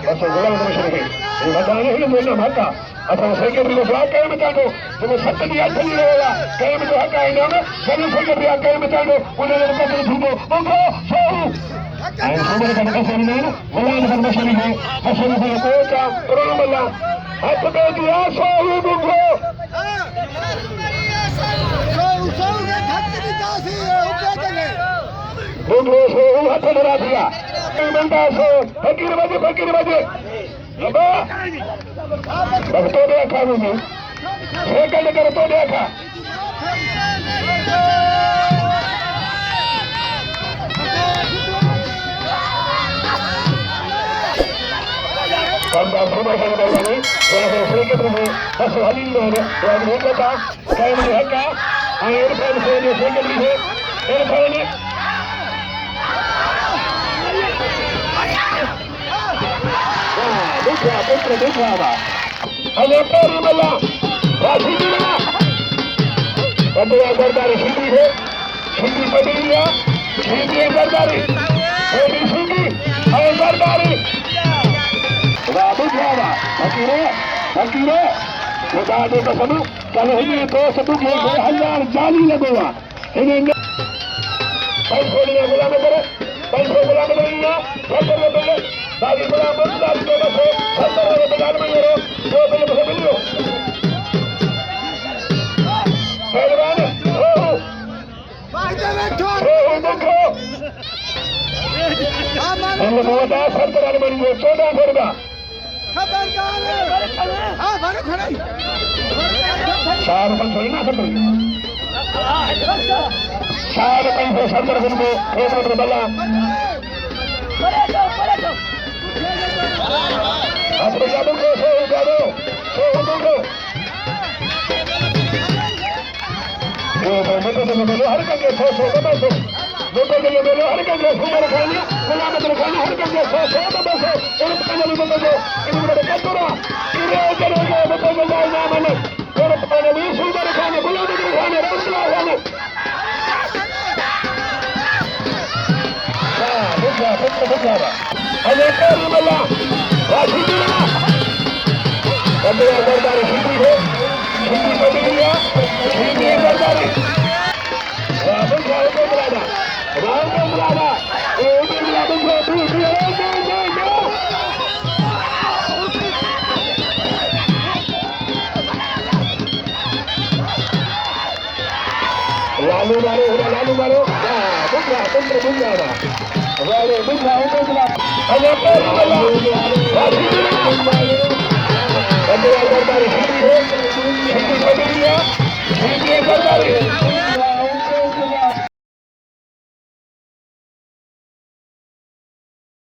Pasó jugando como se dije. Y va a tener que no mata. Hasta los que digo, va a caer metando. Como salta ni alta ni nada. Cae metando acá en nada. Sale fue que ría cae metando. Una de las cosas del fútbol. ¡Ojo! ¡Show! Ay, somos de la casa de nada. Wala na farma siya dije. Pasó na sa kota. Pero no mala. At sa kaya diya. ¡Show! ¡Ojo! Bunglo so hatta mara diya. Manda so fakir baje. Aba. Bagto de ka mu. Sekal kar to de ka. Banda so ba sa bani. Wala so sekal mu. Bas halin lo ne. Wa ne ka. Kai mu haka. Ayur pa so ne sekal ni. Erfane Bukraba. Hanya peri mala. Rasidina. Bandera Gardari Sindhi है. Sindhi Pateliya. Sindhi Gardari. Sindhi Sindhi. और Gardari. Bukraba. Fakire. खुदा दे कसम कल ही तो सब के 2000 जाली लगवा. इन्हें पैसों ने गुलाम करे. पैसों गुलाम करेंगे. पैसों ले ले. दादी गुलाम दादी के बस सत्तर में बगाल में ये दो बिल में मिलियो पहलवान ओ फायदे में छोड़ ओ देखो हम लोग का सत्तर में मिलियो 1400 का खबरदार हां मारो खड़े 4 ना सत्तर 4 को 1 बला Apa kamu ke saudara? Saudara. Betul harga ke saudara betul. Betul harga ke saudara kali. Kalau betul kali harga ke saudara betul. Ini pengen betul. Ini berdekat ora. Ini aja betul nama mana. Kalau pengen ini saudara kali. Kalau betul kali Rasulullah kali. Betul. Hanya kerana Rasidina. Bandera Gardari Sindhi है. Sindhi Pateliya. Sindhi Gardari. Ravan Rao को बुलाना. वो भी रावण को दूर लालू मारो. बुलाना. Wale buka buka. Hanya peri mala. Bandera Gardari Sindhi है. Sindhi पटेलिया. Sindhi Gardari.